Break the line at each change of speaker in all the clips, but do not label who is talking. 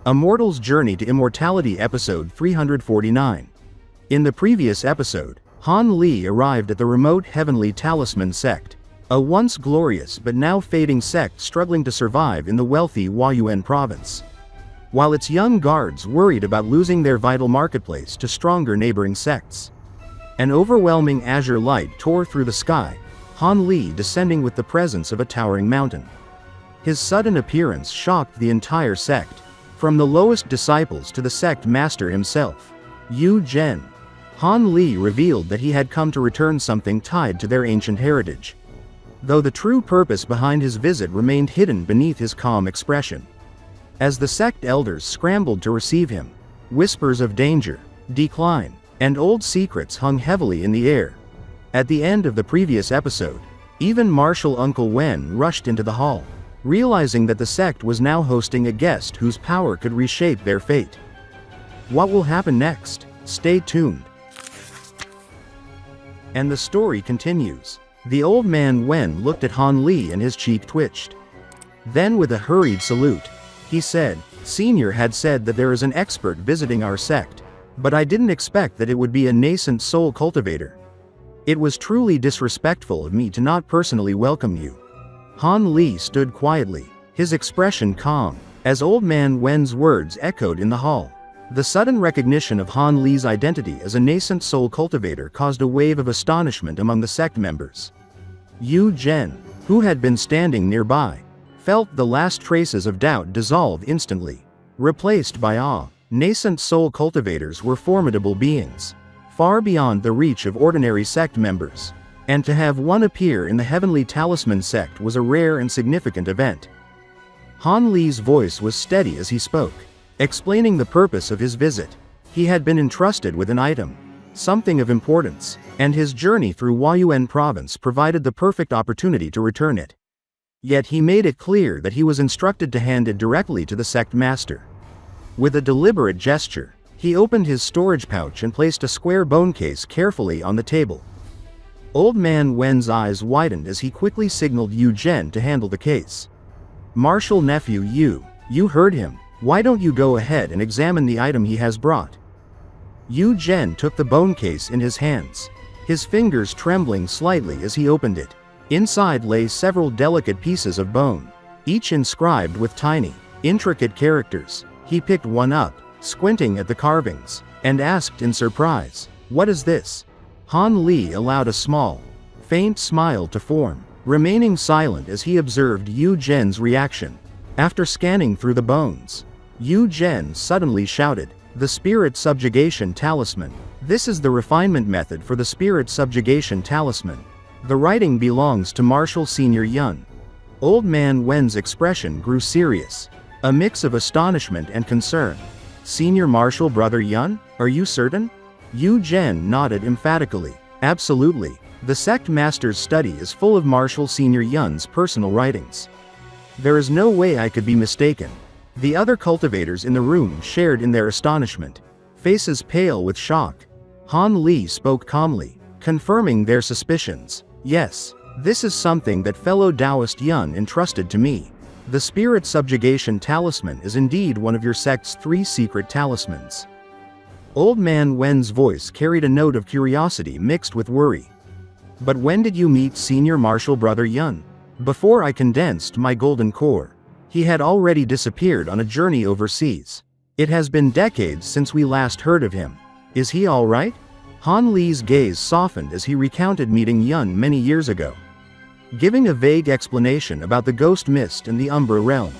A Mortal's Journey to Immortality Episode 349. In the previous episode, Han Li arrived at the remote Heavenly Talisman Sect, a once glorious but now fading sect struggling to survive in the wealthy Huayuan province. While its young guards worried about losing their vital marketplace to stronger neighboring sects. An overwhelming azure light tore through the sky, Han Li descending with the presence of a towering mountain. His sudden appearance shocked the entire sect, from the lowest disciples to the sect master himself, Yu Zhen. Han Li revealed that he had come to return something tied to their ancient heritage, though the true purpose behind his visit remained hidden beneath his calm expression. As the sect elders scrambled to receive him, whispers of danger, decline, and old secrets hung heavily in the air. At the end of the previous episode, even Martial Uncle Wen rushed into the hall, realizing that the sect was now hosting a guest whose power could reshape their fate. What will happen next? Stay tuned. And the story continues. The old man Wen looked at Han Li and his cheek twitched. Then with a hurried salute, he said, "Senior had said that there is an expert visiting our sect, but I didn't expect that it would be a nascent soul cultivator. It was truly disrespectful of me to not personally welcome you." Han Li stood quietly, his expression calm, as old man Wen's words echoed in the hall. The sudden recognition of Han Li's identity as a nascent soul cultivator caused a wave of astonishment among the sect members. Yu Zhen, who had been standing nearby, felt the last traces of doubt dissolve instantly, replaced by awe. Nascent soul cultivators were formidable beings, far beyond the reach of ordinary sect members. And to have one appear in the Heavenly Talisman Sect was a rare and significant event. Han Li's voice was steady as he spoke, explaining the purpose of his visit. He had been entrusted with an item, something of importance, and his journey through Huayuan province provided the perfect opportunity to return it. Yet he made it clear that he was instructed to hand it directly to the sect master. With a deliberate gesture, he opened his storage pouch and placed a square bone case carefully on the table. Old man Wen's eyes widened as he quickly signaled Yu Zhen to handle the case. "Martial nephew Yu, you heard him. Why don't you go ahead and examine the item he has brought?" Yu Zhen took the bone case in his hands, his fingers trembling slightly as he opened it. Inside lay several delicate pieces of bone, each inscribed with tiny, intricate characters. He picked one up, squinting at the carvings, and asked in surprise, "What is this?" Han Li allowed a small, faint smile to form, remaining silent as he observed Yu Zhen's reaction. After scanning through the bones, Yu Zhen suddenly shouted, "The Spirit Subjugation Talisman. This is the refinement method for the Spirit Subjugation Talisman. The writing belongs to Martial Senior Yun." Old man Wen's expression grew serious, a mix of astonishment and concern. "Senior Martial Brother Yun? Are you certain?" Yu Zhen nodded emphatically. "Absolutely. The sect master's study is full of Martial Senior Yun's personal writings. There is no way I could be mistaken." The other cultivators in the room shared in their astonishment, faces pale with shock. Han Li spoke calmly, confirming their suspicions. "Yes, this is something that fellow Daoist Yun entrusted to me. The Spirit Subjugation Talisman is indeed one of your sect's 3 secret talismans." Old man Wen's voice carried a note of curiosity mixed with worry. "But when did you meet Senior Martial Brother Yun?" "Before I condensed my golden core. He had already disappeared on a journey overseas. It has been decades since we last heard of him. Is he all right?" Han Li's gaze softened as he recounted meeting Yun many years ago, giving a vague explanation about the Ghost Mist and the Umbra realm.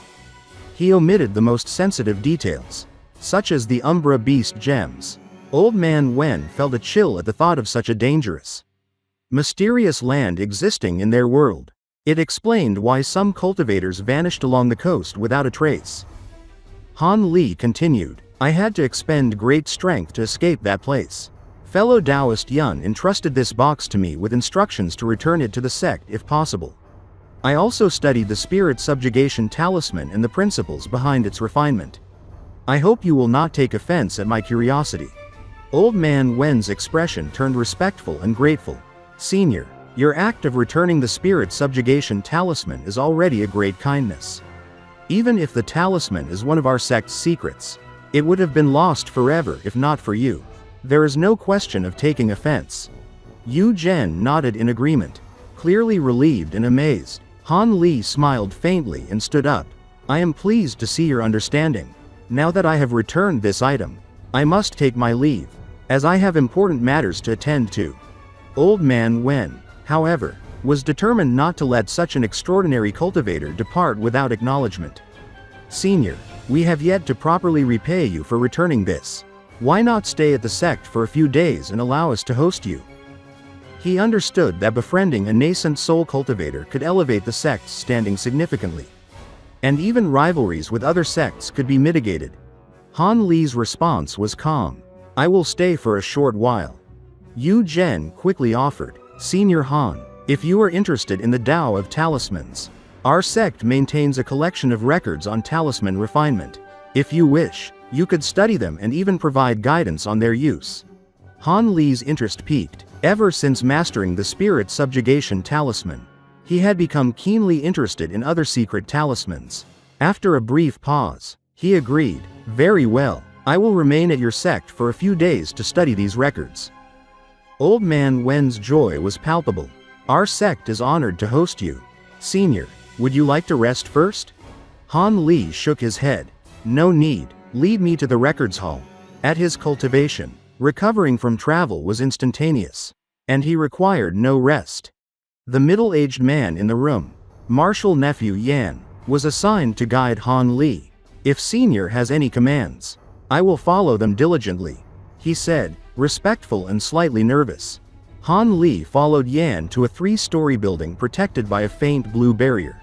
He omitted the most sensitive details, such as the Umbra Beast gems. Old man Wen felt a chill at the thought of such a dangerous, mysterious land existing in their world. It explained why some cultivators vanished along the coast without a trace. Han Li continued, "I had to expend great strength to escape that place. Fellow Daoist Yun entrusted this box to me with instructions to return it to the sect if possible. I also studied the Spirit Subjugation Talisman and the principles behind its refinement. I hope you will not take offense at my curiosity." Old man Wen's expression turned respectful and grateful. "Senior, your act of returning the Spirit Subjugation Talisman is already a great kindness. Even if the talisman is one of our sect's secrets, it would have been lost forever if not for you. There is no question of taking offense." Yu Zhen nodded in agreement, clearly relieved and amazed. Han Li smiled faintly and stood up. "I am pleased to see your understanding. Now that I have returned this item, I must take my leave, as I have important matters to attend to." Old Man Wen, however, was determined not to let such an extraordinary cultivator depart without acknowledgement. "Senior, we have yet to properly repay you for returning this. Why not stay at the sect for a few days and allow us to host you?" He understood that befriending a nascent soul cultivator could elevate the sect's standing significantly. And even rivalries with other sects could be mitigated. Han Li's response was calm. "I will stay for a short while." Yu Zhen quickly offered, "Senior Han, if you are interested in the Tao of talismans, our sect maintains a collection of records on talisman refinement. If you wish, you could study them and even provide guidance on their use." Han Li's interest peaked. Ever since mastering the Spirit Subjugation Talisman, he had become keenly interested in other secret talismans. After a brief pause, he agreed, "Very well, I will remain at your sect for a few days to study these records." Old Man Wen's joy was palpable. "Our sect is honored to host you. Senior, would you like to rest first?" Han Li shook his head. "No need, lead me to the records hall." At his cultivation, recovering from travel was instantaneous, and he required no rest. The middle-aged man in the room, Martial Nephew Yan, was assigned to guide Han Li. "If Senior has any commands, I will follow them diligently," he said, respectful and slightly nervous. Han Li followed Yan to a 3-story building protected by a faint blue barrier.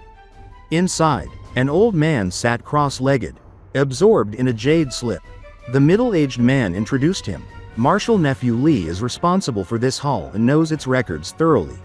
Inside, an old man sat cross-legged, absorbed in a jade slip. The middle-aged man introduced him. "Martial Nephew Li is responsible for this hall and knows its records thoroughly.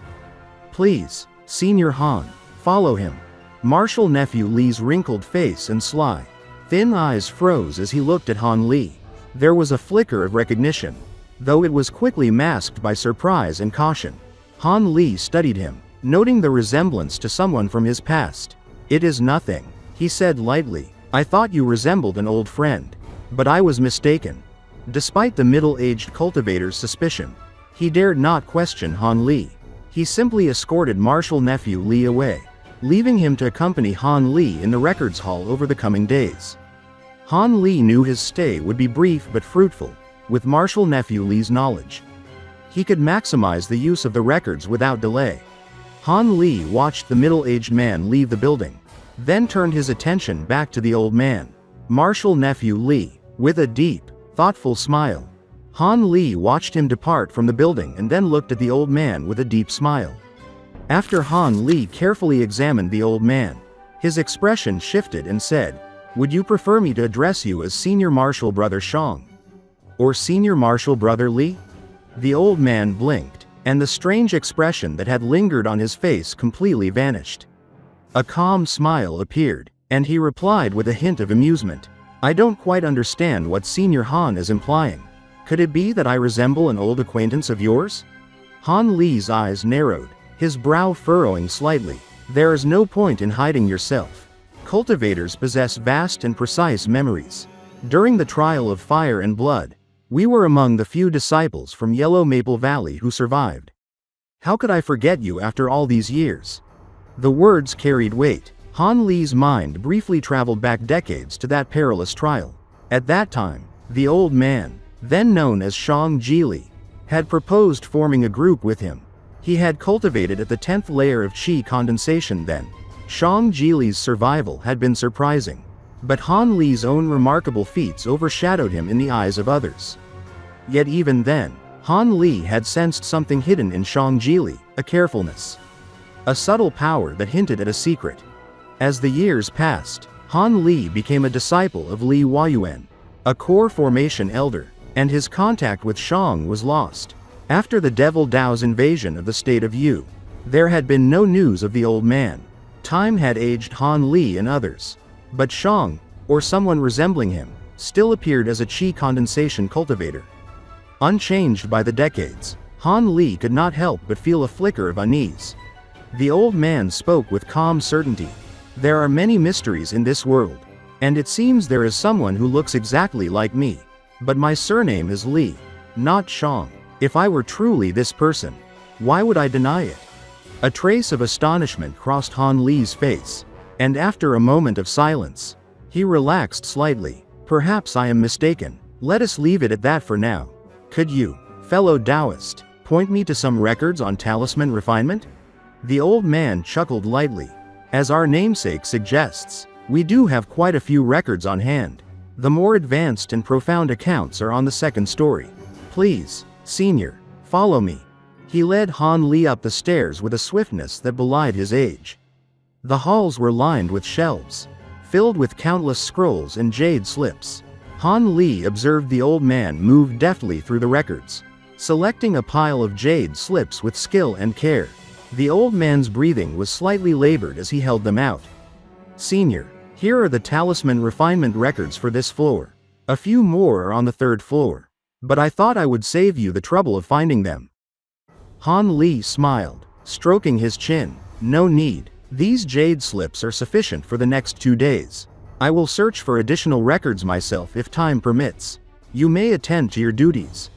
Please, Senior Han, follow him." Martial Nephew Li's wrinkled face and sly, thin eyes froze as he looked at Han Li. There was a flicker of recognition, though it was quickly masked by surprise and caution. Han Li studied him, noting the resemblance to someone from his past. "It is nothing," he said lightly. "I thought you resembled an old friend. But I was mistaken." Despite the middle-aged cultivator's suspicion, he dared not question Han Li. He simply escorted Martial Nephew Li away, leaving him to accompany Han Li in the records hall over the coming days. Han Li knew his stay would be brief but fruitful. With Martial Nephew Li's knowledge, he could maximize the use of the records without delay. Han Li watched the middle-aged man leave the building, then turned his attention back to the old man. Martial Nephew Li, with a deep, thoughtful smile. Han Li watched him depart from the building and then looked at the old man with a deep smile. After Han Li carefully examined the old man, his expression shifted and said, "Would you prefer me to address you as Senior Martial Brother Shang? Or Senior Martial Brother Li?" The old man blinked, and the strange expression that had lingered on his face completely vanished. A calm smile appeared, and he replied with a hint of amusement, "I don't quite understand what Senior Han is implying. Could it be that I resemble an old acquaintance of yours?" Han Li's eyes narrowed, his brow furrowing slightly. "There is no point in hiding yourself. Cultivators possess vast and precise memories. During the trial of fire and blood, we were among the few disciples from Yellow Maple Valley who survived. How could I forget you after all these years?" The words carried weight. Han Li's mind briefly traveled back decades to that perilous trial. At that time, the old man, then known as Shang Jili, had proposed forming a group with him. He had cultivated at the 10th layer of qi condensation then. Shang Jili's survival had been surprising, but Han Li's own remarkable feats overshadowed him in the eyes of others. Yet even then, Han Li had sensed something hidden in Shang Jili, a carefulness, a subtle power that hinted at a secret. As the years passed, Han Li became a disciple of Li Huayuan, a core formation elder, and his contact with Shang was lost. After the Devil Dao's invasion of the state of Yu, there had been no news of the old man. Time had aged Han Li and others. But Shang, or someone resembling him, still appeared as a qi condensation cultivator. Unchanged by the decades, Han Li could not help but feel a flicker of unease. The old man spoke with calm certainty. There are many mysteries in this world. And it seems there is someone who looks exactly like me. But my surname is Li, not Shang. If I were truly this person, why would I deny it? A trace of astonishment crossed Han Li's face. And after a moment of silence, he relaxed slightly. Perhaps I am mistaken. Let us leave it at that for now. Could you, fellow Daoist, point me to some records on talisman refinement? The old man chuckled lightly. As our namesake suggests, we do have quite a few records on hand. The more advanced and profound accounts are on the second story. Please, senior, follow me. He led Han Li up the stairs with a swiftness that belied his age. The halls were lined with shelves, filled with countless scrolls and jade slips. Han Li observed the old man move deftly through the records, selecting a pile of jade slips with skill and care. The old man's breathing was slightly labored as he held them out. Senior, here are the talisman refinement records for this floor. A few more are on the third floor. But I thought I would save you the trouble of finding them. Han Li smiled, stroking his chin. No need. These jade slips are sufficient for the next 2 days. I will search for additional records myself if time permits. You may attend to your duties.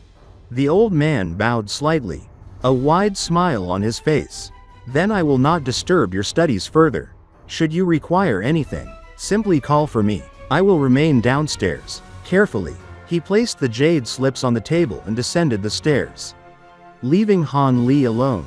The old man bowed slightly, a wide smile on his face. Then I will not disturb your studies further. Should you require anything, simply call for me. I will remain downstairs. Carefully, he placed the jade slips on the table and descended the stairs, leaving Han Li alone.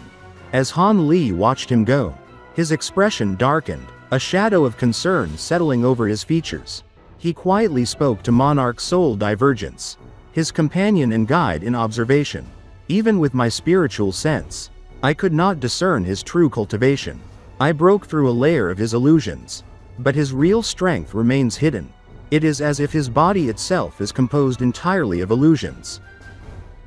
As Han Li watched him go, his expression darkened, a shadow of concern settling over his features. He quietly spoke to Monarch Soul Divergence, his companion and guide in observation. Even with my spiritual sense, I could not discern his true cultivation. I broke through a layer of his illusions, but his real strength remains hidden. It is as if his body itself is composed entirely of illusions.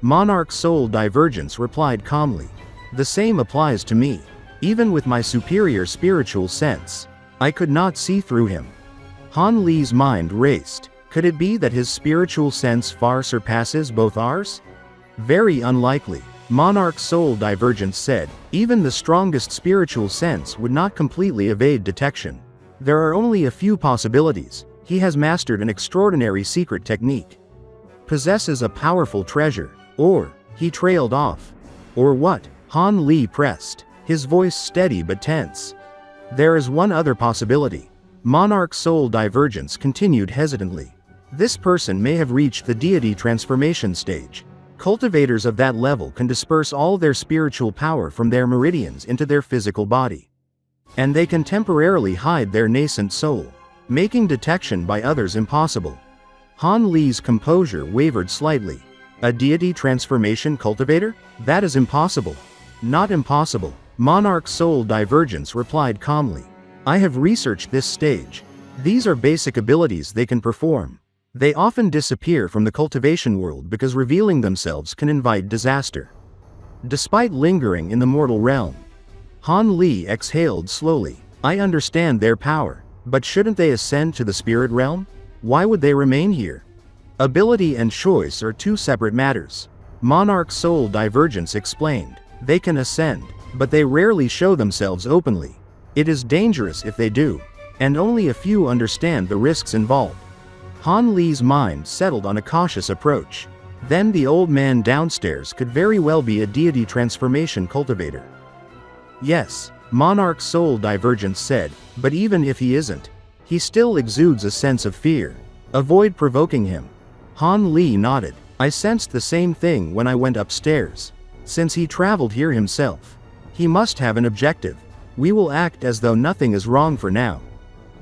Monarch Soul Divergence replied calmly. The same applies to me. Even with my superior spiritual sense, I could not see through him. Han Li's mind raced. Could it be that his spiritual sense far surpasses both ours? Very unlikely, Monarch Soul Divergence said. Even the strongest spiritual sense would not completely evade detection. There are only a few possibilities. He has mastered an extraordinary secret technique, possesses a powerful treasure, or he trailed off. Or what? Han Li pressed, his voice steady but tense. There is one other possibility. Monarch Soul Divergence continued hesitantly. This person may have reached the deity transformation stage. Cultivators of that level can disperse all their spiritual power from their meridians into their physical body. And they can temporarily hide their nascent soul, making detection by others impossible. Han Li's composure wavered slightly. A deity transformation cultivator? That is impossible. Not impossible, Monarch Soul Divergence replied calmly. I have researched this stage. These are basic abilities they can perform. They often disappear from the cultivation world because revealing themselves can invite disaster. Despite lingering in the mortal realm, Han Li exhaled slowly. I understand their power, but shouldn't they ascend to the spirit realm? Why would they remain here? Ability and choice are two separate matters. Monarch Soul Divergence explained. They can ascend, but they rarely show themselves openly. It is dangerous if they do, and only a few understand the risks involved. Han Li's mind settled on a cautious approach. Then the old man downstairs could very well be a deity transformation cultivator. Yes, Monarch Soul Divergence said, but even if he isn't, he still exudes a sense of fear. Avoid provoking him. Han Li nodded. I sensed the same thing when I went upstairs. Since he traveled here himself, he must have an objective. We will act as though nothing is wrong for now.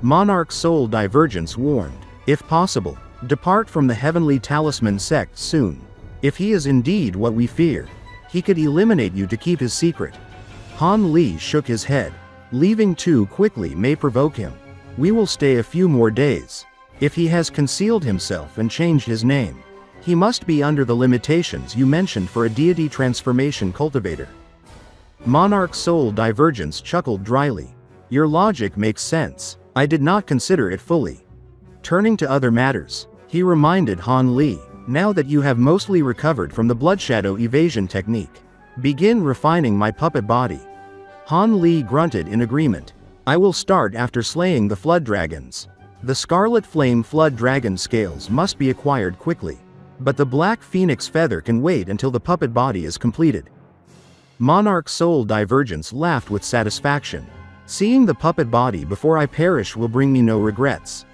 Monarch Soul Divergence warned. If possible, depart from the Heavenly Talisman Sect soon. If he is indeed what we fear, he could eliminate you to keep his secret. Han Li shook his head. Leaving too quickly may provoke him. We will stay a few more days. If he has concealed himself and changed his name, he must be under the limitations you mentioned for a deity transformation cultivator. Monarch Soul Divergence chuckled dryly. Your logic makes sense. I did not consider it fully. Turning to other matters, he reminded Han Li, now that you have mostly recovered from the Bloodshadow evasion technique, begin refining my puppet body. Han Li grunted in agreement. I will start after slaying the flood dragons. The scarlet flame flood dragon scales must be acquired quickly. But the black phoenix feather can wait until the puppet body is completed. Monarch Soul Divergence laughed with satisfaction. Seeing the puppet body before I perish will bring me no regrets.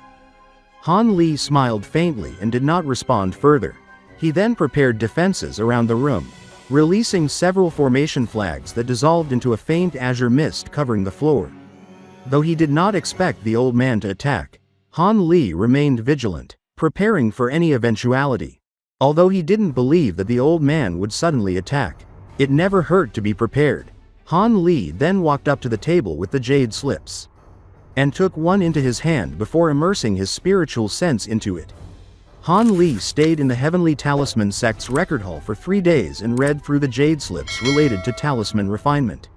Han Li smiled faintly and did not respond further. He then prepared defenses around the room, releasing several formation flags that dissolved into a faint azure mist covering the floor. Though he did not expect the old man to attack, Han Li remained vigilant, preparing for any eventuality. Although he didn't believe that the old man would suddenly attack, it never hurt to be prepared. Han Li then walked up to the table with the jade slips, and took one into his hand before immersing his spiritual sense into it. Han Li stayed in the Heavenly Talisman Sect's record hall for 3 days and read through the jade slips related to talisman refinement.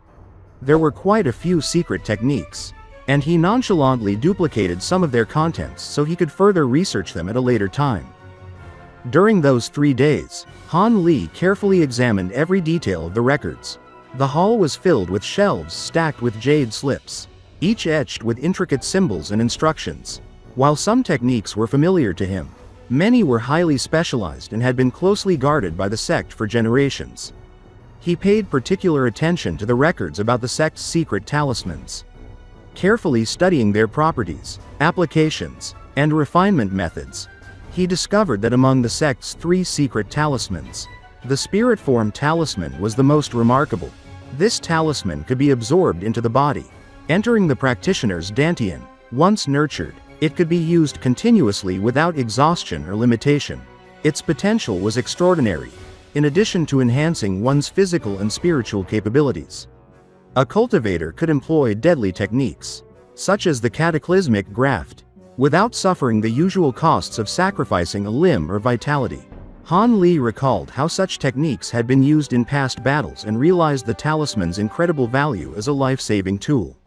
There were quite a few secret techniques, and he nonchalantly duplicated some of their contents so he could further research them at a later time. During those 3 days, Han Li carefully examined every detail of the records. The hall was filled with shelves stacked with jade slips, each etched with intricate symbols and instructions. While some techniques were familiar to him, many were highly specialized and had been closely guarded by the sect for generations. He paid particular attention to the records about the sect's secret talismans, carefully studying their properties, applications, and refinement methods. He discovered that among the sect's 3 secret talismans, the Spiritform Talisman was the most remarkable. This talisman could be absorbed into the body, entering the practitioner's dantian. Once nurtured, it could be used continuously without exhaustion or limitation. Its potential was extraordinary, in addition to enhancing one's physical and spiritual capabilities. A cultivator could employ deadly techniques, such as the cataclysmic graft, without suffering the usual costs of sacrificing a limb or vitality. Han Li recalled how such techniques had been used in past battles and realized the talisman's incredible value as a life-saving tool.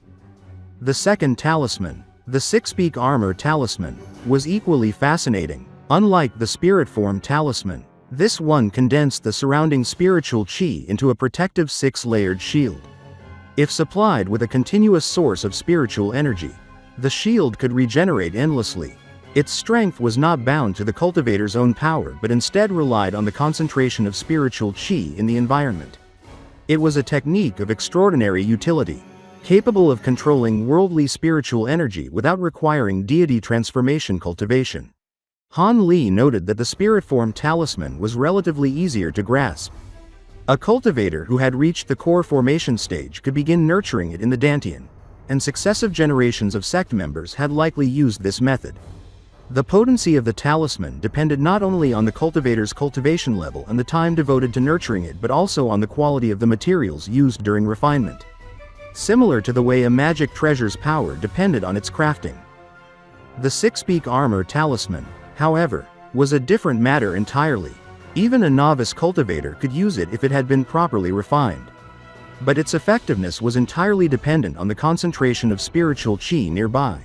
The second talisman, the Sixpeak Armor Talisman, was equally fascinating. Unlike the Spiritform Talisman, this one condensed the surrounding spiritual chi into a protective 6-layered shield. If supplied with a continuous source of spiritual energy, the shield could regenerate endlessly. Its strength was not bound to the cultivator's own power but instead relied on the concentration of spiritual chi in the environment. It was a technique of extraordinary utility, capable of controlling worldly spiritual energy without requiring deity transformation cultivation. Han Li noted that the Spiritform Talisman was relatively easier to grasp. A cultivator who had reached the core formation stage could begin nurturing it in the dantian, and successive generations of sect members had likely used this method. The potency of the talisman depended not only on the cultivator's cultivation level and the time devoted to nurturing it but also on the quality of the materials used during refinement. Similar to the way a magic treasure's power depended on its crafting. The Sixpeak Armor Talisman, however, was a different matter entirely. Even a novice cultivator could use it if it had been properly refined. But its effectiveness was entirely dependent on the concentration of spiritual chi nearby.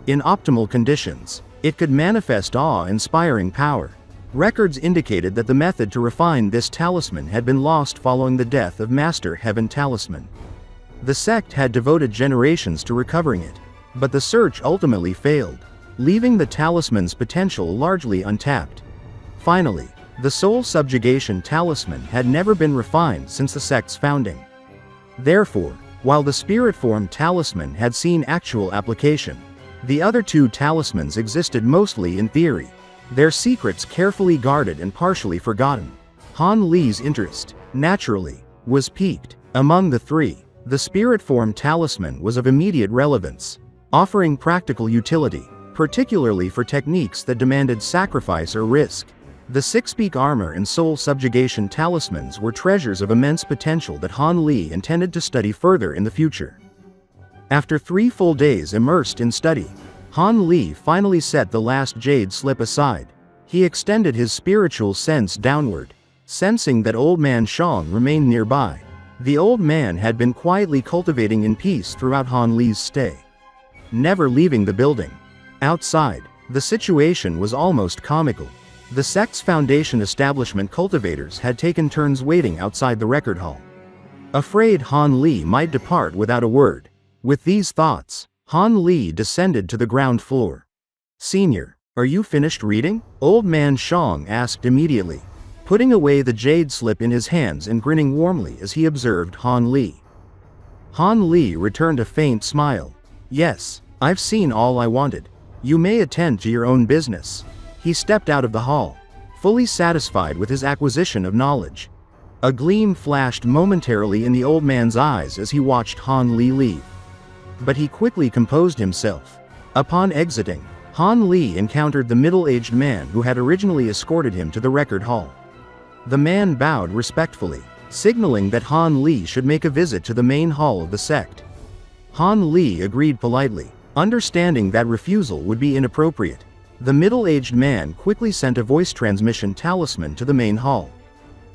In optimal conditions, it could manifest awe-inspiring power. Records indicated that the method to refine this talisman had been lost following the death of Master Heaven Talisman. The sect had devoted generations to recovering it, but the search ultimately failed, leaving the talisman's potential largely untapped. Finally, the Soul Subjugation Talisman had never been refined since the sect's founding. Therefore, while the Spiritform Talisman had seen actual application, the other 2 talismans existed mostly in theory, their secrets carefully guarded and partially forgotten. Han Li's interest, naturally, was piqued. Among the 3, the Spiritform Talisman was of immediate relevance, offering practical utility, particularly for techniques that demanded sacrifice or risk. The Sixpeak Armor and Soul Subjugation Talismans were treasures of immense potential that Han Li intended to study further in the future. After 3 full days immersed in study, Han Li finally set the last jade slip aside. He extended his spiritual sense downward, sensing that Old Man Shang remained nearby. The old man had been quietly cultivating in peace throughout Han Li's stay, never leaving the building. Outside, the situation was almost comical. The sect's foundation establishment cultivators had taken turns waiting outside the record hall. Afraid Han Li might depart without a word, With these thoughts, Han Li descended to the ground floor. Senior, are you finished reading? Old man Xiang asked immediately, putting away the jade slip in his hands and grinning warmly as he observed Han Li. Han Li returned a faint smile. Yes, I've seen all I wanted. You may attend to your own business. He stepped out of the hall, fully satisfied with his acquisition of knowledge. A gleam flashed momentarily in the old man's eyes as he watched Han Li leave. But he quickly composed himself. Upon exiting, Han Li encountered the middle-aged man who had originally escorted him to the record hall. The man bowed respectfully, signaling that Han Li should make a visit to the main hall of the sect. Han Li agreed politely, understanding that refusal would be inappropriate. The middle-aged man quickly sent a voice transmission talisman to the main hall,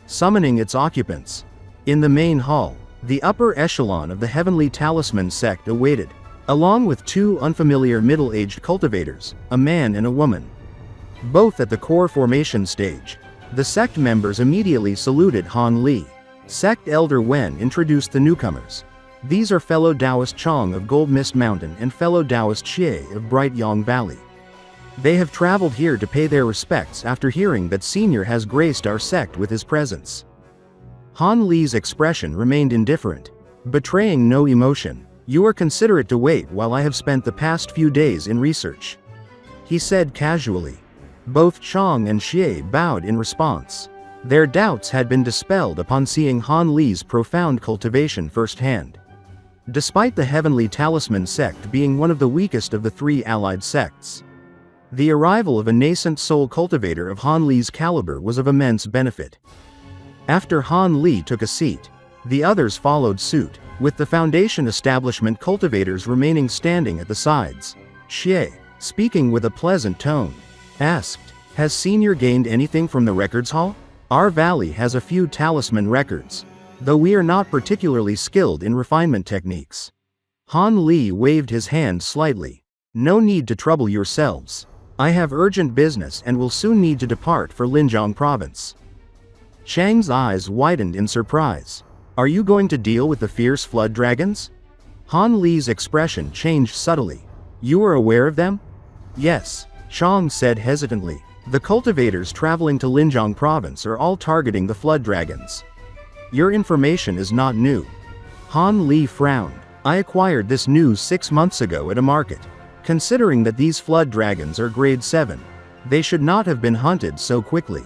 summoning its occupants. In the main hall, the upper echelon of the Heavenly Talisman Sect awaited, along with two unfamiliar middle-aged cultivators, a man and a woman. Both at the core formation stage, the sect members immediately saluted Han Li. Sect Elder Wen introduced the newcomers. These are fellow Daoist Chong of Gold Mist Mountain and fellow Daoist Xie of Bright Yang Valley. They have traveled here to pay their respects after hearing that Senior has graced our sect with his presence. Han Li's expression remained indifferent, betraying no emotion. You are considerate to wait while I have spent the past few days in research, he said casually. Both Chong and Xie bowed in response. Their doubts had been dispelled upon seeing Han Li's profound cultivation firsthand. Despite the Heavenly Talisman Sect being one of the weakest of the three allied sects, the arrival of a nascent soul cultivator of Han Li's caliber was of immense benefit. After Han Li took a seat, the others followed suit, with the Foundation Establishment cultivators remaining standing at the sides. Xie, speaking with a pleasant tone, asked, "Has Senior gained anything from the records hall? Our valley has a few talisman records, though we are not particularly skilled in refinement techniques." Han Li waved his hand slightly. "No need to trouble yourselves. I have urgent business and will soon need to depart for Linjiang province." Chang's eyes widened in surprise. "Are you going to deal with the fierce flood dragons?" Han Li's expression changed subtly. "You are aware of them?" "Yes," Chang said hesitantly. "The cultivators traveling to Linjiang province are all targeting the flood dragons." "Your information is not new." Han Li frowned. "I acquired this news 6 months ago at a market. Considering that these flood dragons are grade 7, they should not have been hunted so quickly."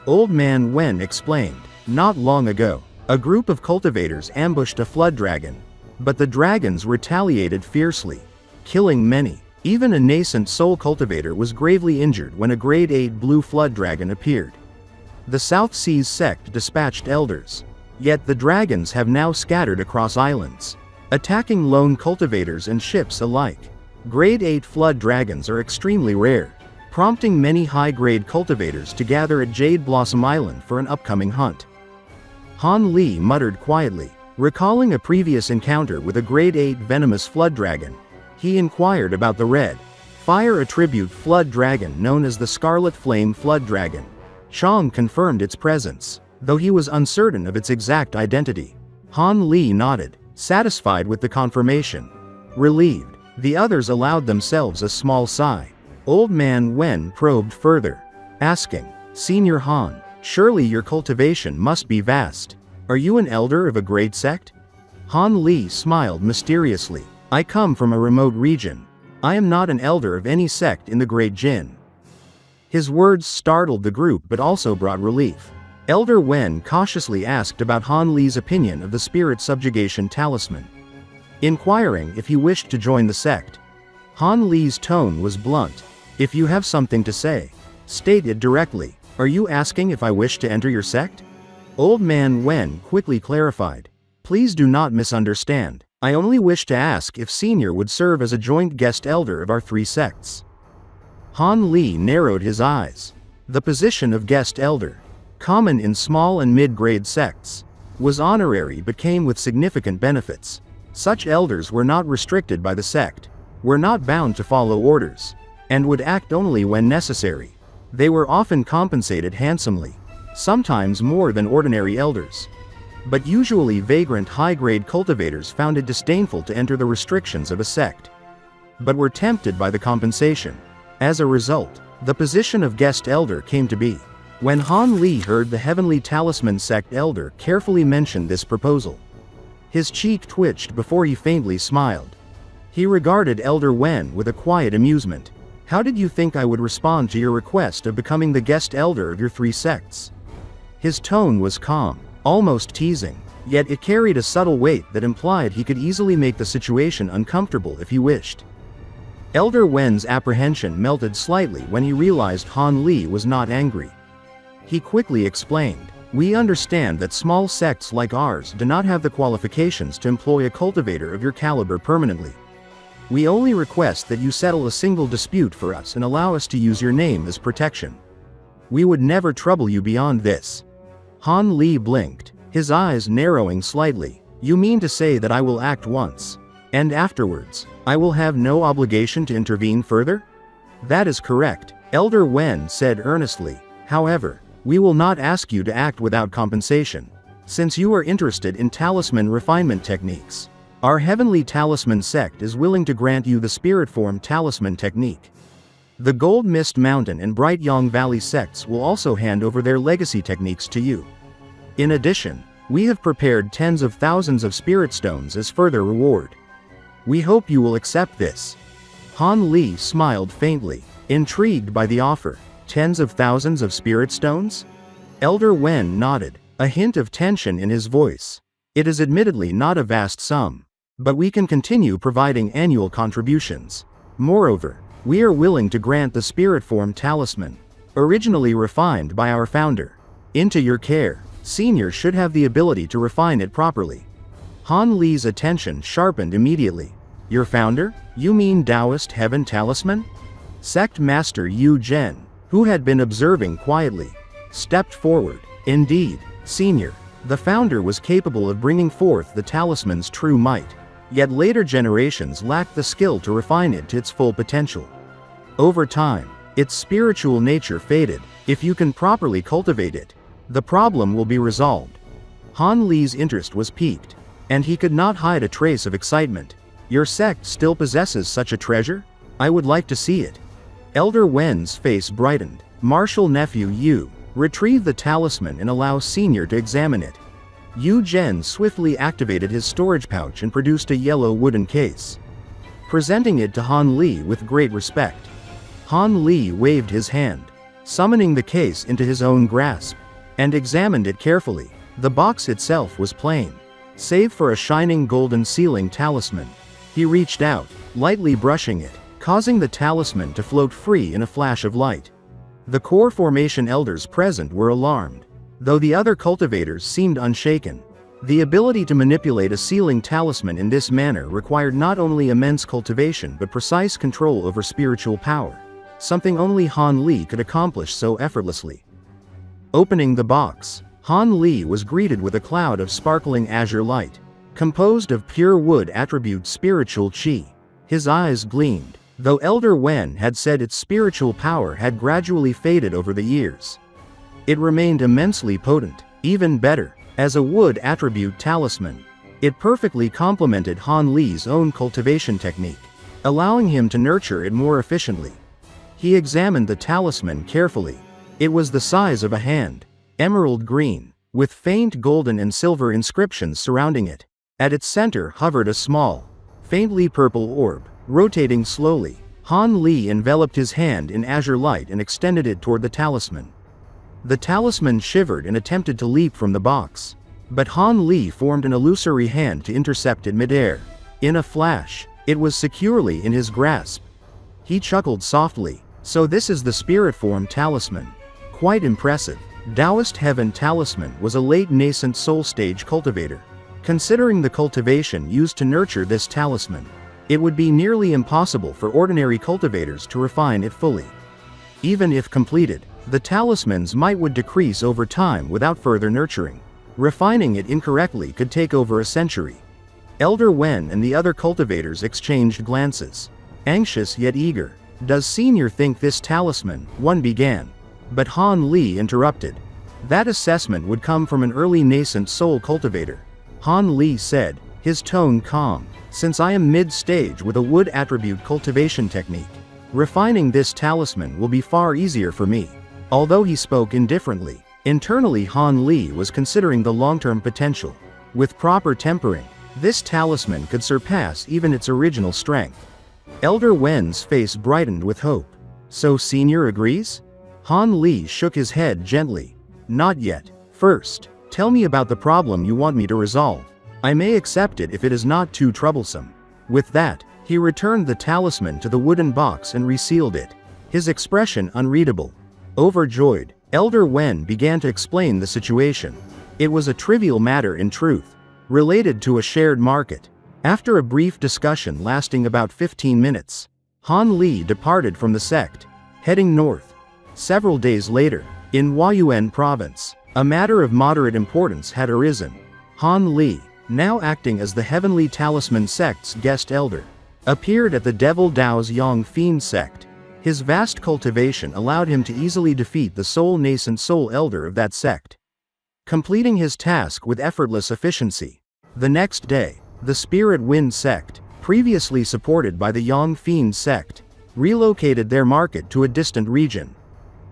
Old Man Wen explained. "Not long ago, a group of cultivators ambushed a flood dragon, but the dragons retaliated fiercely, killing many. Even a nascent soul cultivator was gravely injured when a grade 8 blue flood dragon appeared. The South Seas sect dispatched elders, yet the dragons have now scattered across islands, attacking lone cultivators and ships alike. Grade 8 flood dragons are extremely rare, prompting many high-grade cultivators to gather at Jade Blossom Island for an upcoming hunt." Han Li muttered quietly, recalling a previous encounter with a grade 8 venomous flood dragon. He inquired about the red fire attribute flood dragon known as the Scarlet Flame Flood Dragon. Chang confirmed its presence, though he was uncertain of its exact identity. Han Li nodded, satisfied with the confirmation. Relieved, the others allowed themselves a small sigh. Old Man Wen probed further, asking, "Senior Han, surely your cultivation must be vast. Are you an elder of a great sect?" Han Li smiled mysteriously. "I come from a remote region. I am not an elder of any sect in the Great Jin." His words startled the group but also brought relief. Elder Wen cautiously asked about Han Li's opinion of the Spirit Subjugation Talisman, inquiring if he wished to join the sect. Han Li's tone was blunt. "If you have something to say, state it directly. Are you asking if I wish to enter your sect?" Old Man Wen quickly clarified. "Please do not misunderstand. I only wish to ask if Senior would serve as a joint guest elder of our 3 sects." Han Li narrowed his eyes. The position of guest elder, common in small and mid-grade sects, was honorary but came with significant benefits. Such elders were not restricted by the sect, were not bound to follow orders, and would act only when necessary. They were often compensated handsomely, sometimes more than ordinary elders. But usually vagrant high-grade cultivators found it disdainful to enter the restrictions of a sect, but were tempted by the compensation. As a result, the position of guest elder came to be. When Han Li heard the Heavenly Talisman Sect elder carefully mention this proposal, his cheek twitched before he faintly smiled. He regarded Elder Wen with a quiet amusement. "How did you think I would respond to your request of becoming the guest elder of your 3 sects?" His tone was calm, almost teasing, yet it carried a subtle weight that implied he could easily make the situation uncomfortable if he wished. Elder Wen's apprehension melted slightly when he realized Han Li was not angry. He quickly explained, "We understand that small sects like ours do not have the qualifications to employ a cultivator of your caliber permanently. We only request that you settle a single dispute for us and allow us to use your name as protection. We would never trouble you beyond this." Han Li blinked, his eyes narrowing slightly. "You mean to say that I will act once, and afterwards, I will have no obligation to intervene further?" "That is correct," Elder Wen said earnestly. "However, we will not ask you to act without compensation, since you are interested in talisman refinement techniques. Our Heavenly Talisman Sect is willing to grant you the Spiritform Talisman technique. The Gold Mist Mountain and Bright Yang Valley sects will also hand over their legacy techniques to you. In addition, we have prepared tens of thousands of spirit stones as further reward. We hope you will accept this." Han Li smiled faintly, intrigued by the offer. "Tens of thousands of spirit stones?" Elder Wen nodded, a hint of tension in his voice. "It is admittedly not a vast sum, but we can continue providing annual contributions. Moreover, we are willing to grant the Spiritform Talisman, originally refined by our founder, into your care. Senior should have the ability to refine it properly." Han Li's attention sharpened immediately. "Your founder? You mean Daoist Heaven Talisman?" Sect Master Yu Zhen, who had been observing quietly, stepped forward. "Indeed, Senior, the founder was capable of bringing forth the talisman's true might, yet later generations lacked the skill to refine it to its full potential. Over time, its spiritual nature faded. If you can properly cultivate it, the problem will be resolved." Han Li's interest was piqued, and he could not hide a trace of excitement. "Your sect still possesses such a treasure? I would like to see it." Elder Wen's face brightened. "Martial Nephew Yu, retrieve the talisman and allow Senior to examine it." Yu Zhen swiftly activated his storage pouch and produced a yellow wooden case, presenting it to Han Li with great respect. Han Li waved his hand, summoning the case into his own grasp, and examined it carefully. The box itself was plain, save for a shining golden sealing talisman. He reached out, lightly brushing it, causing the talisman to float free in a flash of light. The core formation elders present were alarmed, though the other cultivators seemed unshaken. The ability to manipulate a sealing talisman in this manner required not only immense cultivation but precise control over spiritual power, something only Han Li could accomplish so effortlessly. Opening the box, Han Li was greeted with a cloud of sparkling azure light, composed of pure wood attribute spiritual qi. His eyes gleamed, though Elder Wen had said its spiritual power had gradually faded over the years. It remained immensely potent. Even better, as a wood attribute talisman, it perfectly complemented Han Li's own cultivation technique, allowing him to nurture it more efficiently. He examined the talisman carefully. It was the size of a hand, emerald green, with faint golden and silver inscriptions surrounding it. At its center hovered a small, faintly purple orb, rotating slowly. Han Li enveloped his hand in azure light and extended it toward the talisman. The talisman shivered and attempted to leap from the box, but Han Li formed an illusory hand to intercept it midair. In a flash, it was securely in his grasp. He chuckled softly. "So this is the Spiritform Talisman. Quite impressive." Daoist Heaven Talisman was a late nascent soul stage cultivator. Considering the cultivation used to nurture this talisman, it would be nearly impossible for ordinary cultivators to refine it fully. Even if completed, the talismans might would decrease over time without further nurturing. Refining it incorrectly could take over a century. Elder Wen and the other cultivators exchanged glances, anxious yet eager. "Does Senior think this talisman?" one began. But Han Li interrupted. That assessment would come from an early nascent soul cultivator. Han Li said, his tone calm. Since I am mid-stage with a wood attribute cultivation technique, refining this talisman will be far easier for me. Although he spoke indifferently, internally Han Li was considering the long-term potential. With proper tempering, this talisman could surpass even its original strength. Elder Wen's face brightened with hope. So Senior agrees? Han Li shook his head gently. Not yet. First, tell me about the problem you want me to resolve. I may accept it if it is not too troublesome. With that, he returned the talisman to the wooden box and resealed it, his expression unreadable. Overjoyed, Elder Wen began to explain the situation. It was a trivial matter in truth, related to a shared market. After a brief discussion lasting about 15 minutes, Han Li departed from the sect, heading north. Several days later, in Huayuan province, a matter of moderate importance had arisen. Han Li, now acting as the Heavenly Talisman Sect's guest elder, appeared at the Devil Dao's Yang Fiend sect. His vast cultivation allowed him to easily defeat the sole nascent soul elder of that sect, completing his task with effortless efficiency. The next day, the Spirit Wind sect, previously supported by the Yang Fiend sect, relocated their market to a distant region.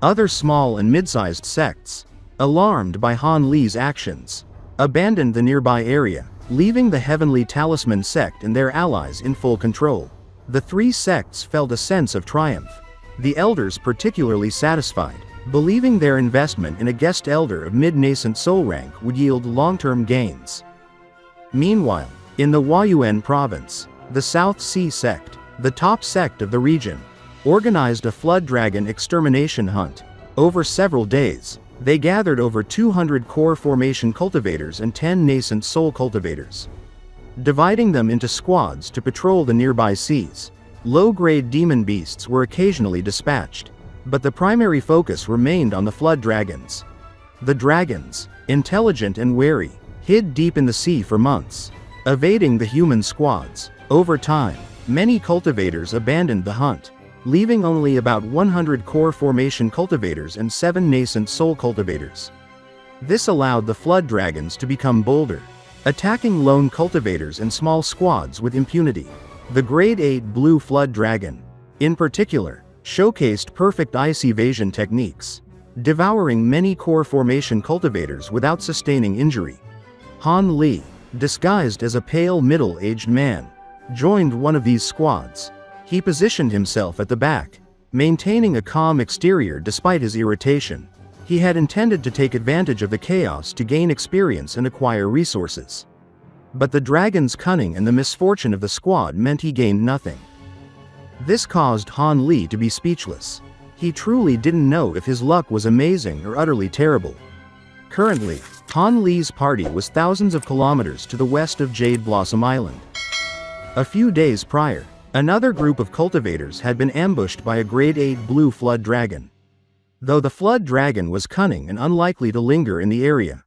Other small and mid-sized sects, alarmed by Han Li's actions, abandoned the nearby area, leaving the Heavenly Talisman Sect and their allies in full control. The three sects felt a sense of triumph. The elders particularly satisfied, believing their investment in a guest elder of mid-nascent soul rank would yield long-term gains. Meanwhile, in the Huayuan province, the South Sea sect, the top sect of the region, organized a flood dragon extermination hunt. Over several days, they gathered over 200 core formation cultivators and 10 nascent soul cultivators, dividing them into squads to patrol the nearby seas. Low-grade demon beasts were occasionally dispatched, but the primary focus remained on the flood dragons. The dragons, intelligent and wary, hid deep in the sea for months, evading the human squads. Over time, many cultivators abandoned the hunt, leaving only about 100 core formation cultivators and 7 nascent soul cultivators. This allowed the flood dragons to become bolder, attacking lone cultivators and small squads with impunity. The Grade 8 Blue Flood Dragon, in particular, showcased perfect ice evasion techniques, devouring many core formation cultivators without sustaining injury. Han Li, disguised as a pale middle-aged man, joined one of these squads. He positioned himself at the back, maintaining a calm exterior despite his irritation. He had intended to take advantage of the chaos to gain experience and acquire resources. But the dragon's cunning and the misfortune of the squad meant he gained nothing. This caused Han Li to be speechless. He truly didn't know if his luck was amazing or utterly terrible. Currently, Han Li's party was thousands of kilometers to the west of Jade Blossom Island. A few days prior, another group of cultivators had been ambushed by a Grade 8 Blue Flood Dragon. Though the Flood Dragon was cunning and unlikely to linger in the area,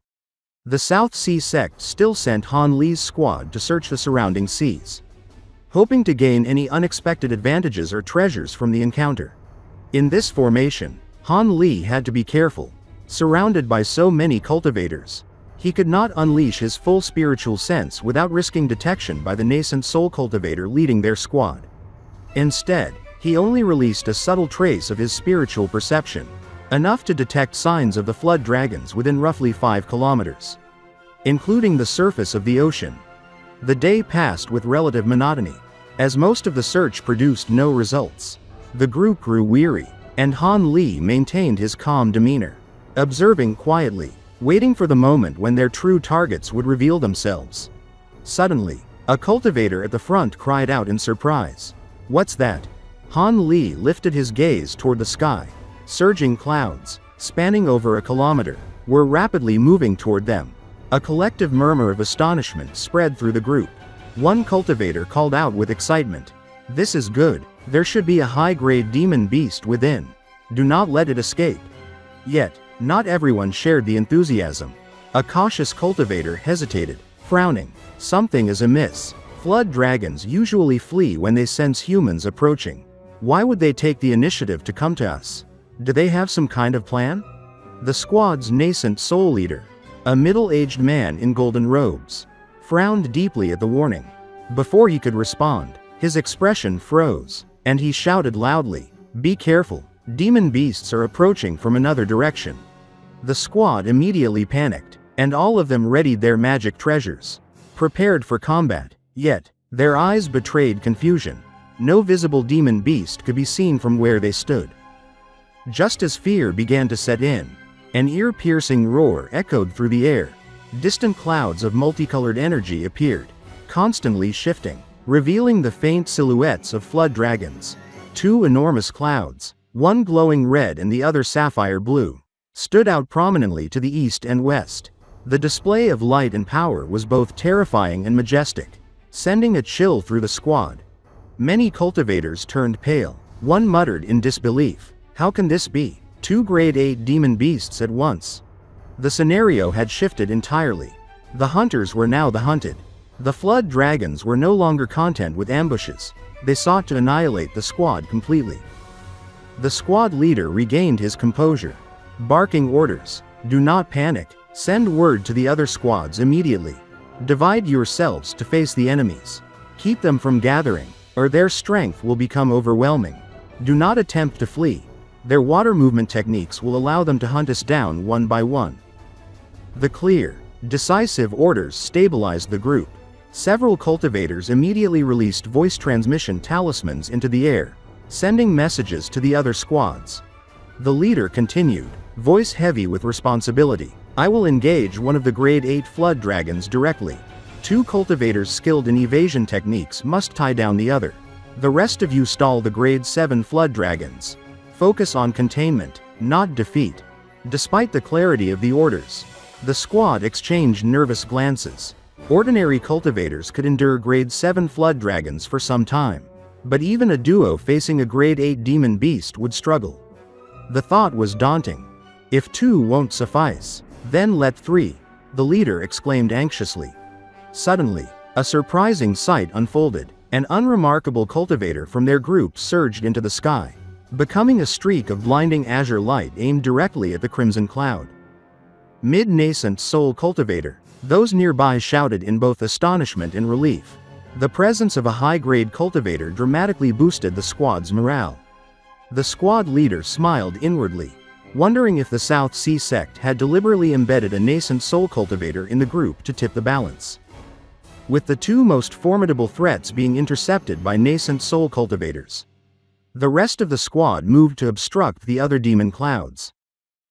the South Sea sect still sent Han Li's squad to search the surrounding seas, hoping to gain any unexpected advantages or treasures from the encounter. In this formation, Han Li had to be careful. Surrounded by so many cultivators, he could not unleash his full spiritual sense without risking detection by the nascent soul cultivator leading their squad. Instead, he only released a subtle trace of his spiritual perception, enough to detect signs of the flood dragons within roughly 5 kilometers, including the surface of the ocean. The day passed with relative monotony. As most of the search produced no results, the group grew weary, and Han Li maintained his calm demeanor, observing quietly, waiting for the moment when their true targets would reveal themselves. Suddenly, a cultivator at the front cried out in surprise. "What's that?" Han Li lifted his gaze toward the sky. Surging clouds, spanning over a kilometer, were rapidly moving toward them. A collective murmur of astonishment spread through the group. One cultivator called out with excitement, "This is good. There should be a high-grade demon beast within. Do not let it escape." Yet, not everyone shared the enthusiasm. A cautious cultivator hesitated, frowning. "Something is amiss. Flood dragons usually flee when they sense humans approaching. Why would they take the initiative to come to us? Do they have some kind of plan?" The squad's nascent soul leader, a middle-aged man in golden robes, frowned deeply at the warning. Before he could respond, his expression froze, and he shouted loudly, "Be careful, demon beasts are approaching from another direction." The squad immediately panicked, and all of them readied their magic treasures, prepared for combat, yet, their eyes betrayed confusion. No visible demon beast could be seen from where they stood. Just as fear began to set in, an ear-piercing roar echoed through the air. Distant clouds of multicolored energy appeared, constantly shifting, revealing the faint silhouettes of flood dragons. Two enormous clouds, one glowing red and the other sapphire blue, stood out prominently to the east and west. The display of light and power was both terrifying and majestic, sending a chill through the squad. Many cultivators turned pale. One muttered in disbelief, "How can this be? Two grade 8 demon beasts at once?" The scenario had shifted entirely. The hunters were now the hunted. The flood dragons were no longer content with ambushes. They sought to annihilate the squad completely. The squad leader regained his composure, barking orders, "Do not panic. Send word to the other squads immediately. Divide yourselves to face the enemies. Keep them from gathering, or their strength will become overwhelming. Do not attempt to flee. Their water movement techniques will allow them to hunt us down one by one." The clear, decisive orders stabilized the group. Several cultivators immediately released voice transmission talismans into the air, sending messages to the other squads. The leader continued, voice heavy with responsibility, "I will engage one of the grade 8 flood dragons directly. Two cultivators skilled in evasion techniques must tie down the other. The rest of you stall the grade 7 flood dragons. Focus on containment, not defeat." Despite the clarity of the orders, the squad exchanged nervous glances. Ordinary cultivators could endure grade 7 flood dragons for some time, but even a duo facing a grade 8 demon beast would struggle. The thought was daunting. "If two won't suffice, then let three," the leader exclaimed anxiously. Suddenly, a surprising sight unfolded. An unremarkable cultivator from their group surged into the sky, becoming a streak of blinding azure light aimed directly at the crimson cloud. Mid-nascent soul cultivator, those nearby shouted in both astonishment and relief. The presence of a high-grade cultivator dramatically boosted the squad's morale. The squad leader smiled inwardly, wondering if the South Sea sect had deliberately embedded a nascent soul cultivator in the group to tip the balance. With the two most formidable threats being intercepted by nascent soul cultivators, the rest of the squad moved to obstruct the other demon clouds.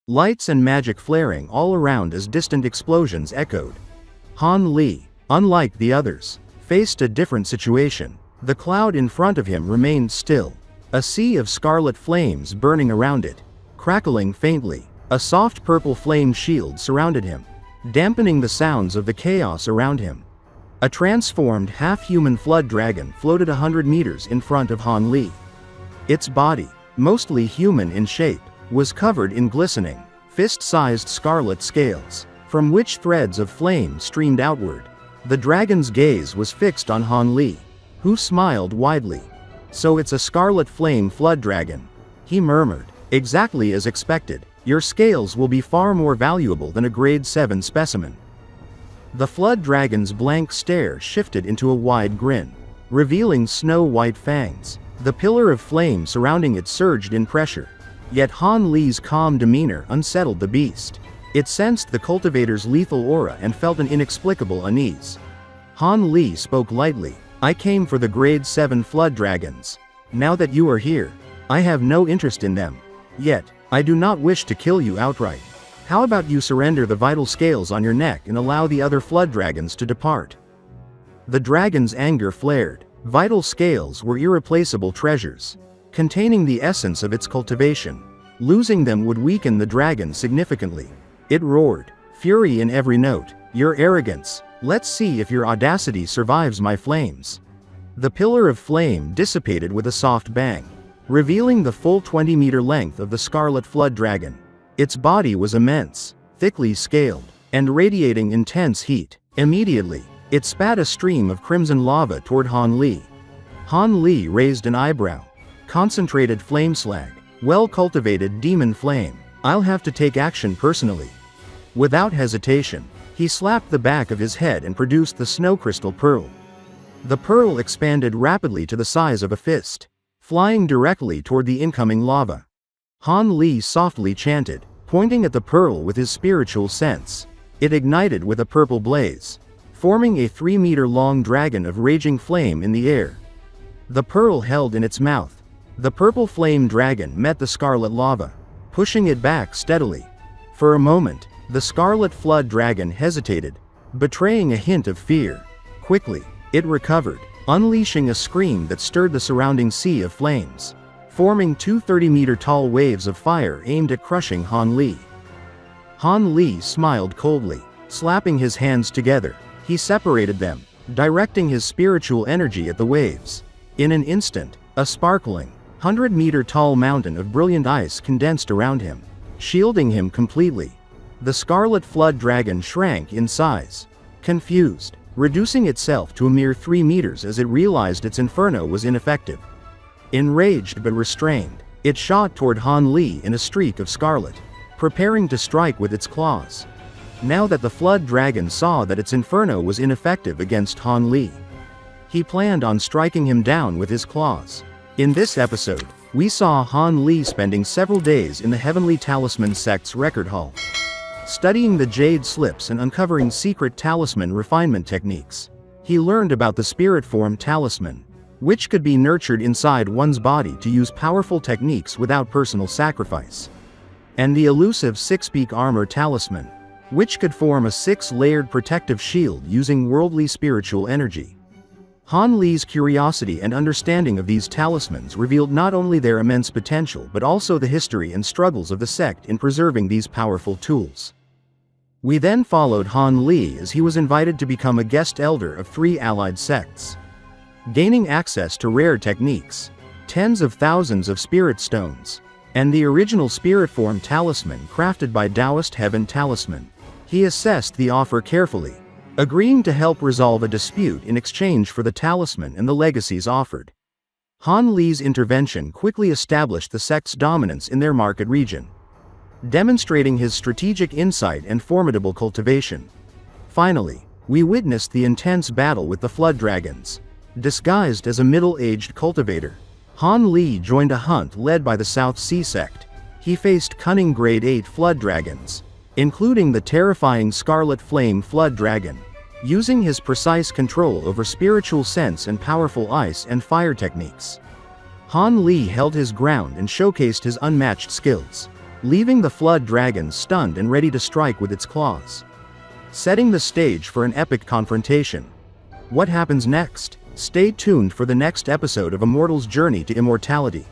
Lights and magic flaring all around as distant explosions echoed. Han Li, unlike the others, faced a different situation. The cloud in front of him remained still, a sea of scarlet flames burning around it, crackling faintly. A soft purple flame shield surrounded him, dampening the sounds of the chaos around him. A transformed half-human flood dragon floated 100 meters in front of Han Li. Its body, mostly human in shape, was covered in glistening, fist-sized scarlet scales, from which threads of flame streamed outward. The dragon's gaze was fixed on Han Li, who smiled widely. "So it's a scarlet flame flood dragon," he murmured. "Exactly as expected. Your scales will be far more valuable than a grade 7 specimen." The flood dragon's blank stare shifted into a wide grin, revealing snow-white fangs. The pillar of flame surrounding it surged in pressure. Yet Han Li's calm demeanor unsettled the beast. It sensed the cultivator's lethal aura and felt an inexplicable unease. Han Li spoke lightly, "I came for the grade 7 flood dragons. Now that you are here, I have no interest in them. Yet, I do not wish to kill you outright. How about you surrender the vital scales on your neck and allow the other flood dragons to depart?" The dragon's anger flared. Vital scales were irreplaceable treasures, containing the essence of its cultivation. Losing them would weaken the dragon significantly. It roared, fury in every note, "Your arrogance! Let's see if your audacity survives my flames." The pillar of flame dissipated with a soft bang, revealing the full 20-meter length of the scarlet flood dragon. Its body was immense, thickly scaled, and radiating intense heat. Immediately, it spat a stream of crimson lava toward Han Li. Han Li raised an eyebrow. Concentrated flame slag, well-cultivated demon flame. I'll have to take action personally. Without hesitation, he slapped the back of his head and produced the snow crystal pearl. The pearl expanded rapidly to the size of a fist, flying directly toward the incoming lava. Han Li softly chanted, pointing at the pearl with his spiritual sense. It ignited with a purple blaze, forming a 3-meter-long dragon of raging flame in the air. The pearl held in its mouth. The purple flame dragon met the scarlet lava, pushing it back steadily. For a moment, the scarlet flood dragon hesitated, betraying a hint of fear. Quickly, it recovered, unleashing a scream that stirred the surrounding sea of flames, forming 2 30-meter-tall waves of fire aimed at crushing Han Li. Han Li smiled coldly. Slapping his hands together, he separated them, directing his spiritual energy at the waves. In an instant, a sparkling, 100-meter-tall mountain of brilliant ice condensed around him, shielding him completely. The scarlet flood dragon shrank in size, confused, reducing itself to a mere 3 meters as it realized its inferno was ineffective. Enraged but restrained, it shot toward Han Li in a streak of scarlet, preparing to strike with its claws. Now that the flood dragon saw that its inferno was ineffective against Han Li, he planned on striking him down with his claws. In this episode, we saw Han Li spending several days in the Heavenly Talisman Sect's record hall, studying the jade slips and uncovering secret talisman refinement techniques. He learned about the Spiritform Talisman, which could be nurtured inside one's body to use powerful techniques without personal sacrifice, and the elusive Sixpeak Armor Talisman, which could form a 6-layered protective shield using worldly spiritual energy. Han Li's curiosity and understanding of these talismans revealed not only their immense potential but also the history and struggles of the sect in preserving these powerful tools. We then followed Han Li as he was invited to become a guest elder of 3 allied sects, gaining access to rare techniques, tens of thousands of spirit stones, and the original Spiritform Talisman crafted by Daoist Heaven Talisman. He assessed the offer carefully, agreeing to help resolve a dispute in exchange for the talisman and the legacies offered. Han Li's intervention quickly established the sect's dominance in their market region, demonstrating his strategic insight and formidable cultivation. Finally, we witnessed the intense battle with the flood dragons. Disguised as a middle-aged cultivator, Han Li joined a hunt led by the South Sea sect. He faced cunning Grade 8 flood dragons, including the terrifying Scarlet Flame Flood Dragon. Using his precise control over spiritual sense and powerful ice and fire techniques, Han Li held his ground and showcased his unmatched skills, leaving the flood dragon stunned and ready to strike with its claws, setting the stage for an epic confrontation. What happens next? Stay tuned for the next episode of Immortal's journey to immortality.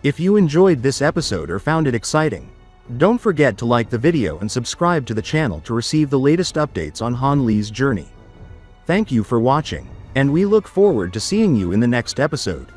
If you enjoyed this episode or found it exciting, don't forget to like the video and subscribe to the channel to receive the latest updates on Han Li's journey. Thank you for watching, and we look forward to seeing you in the next episode.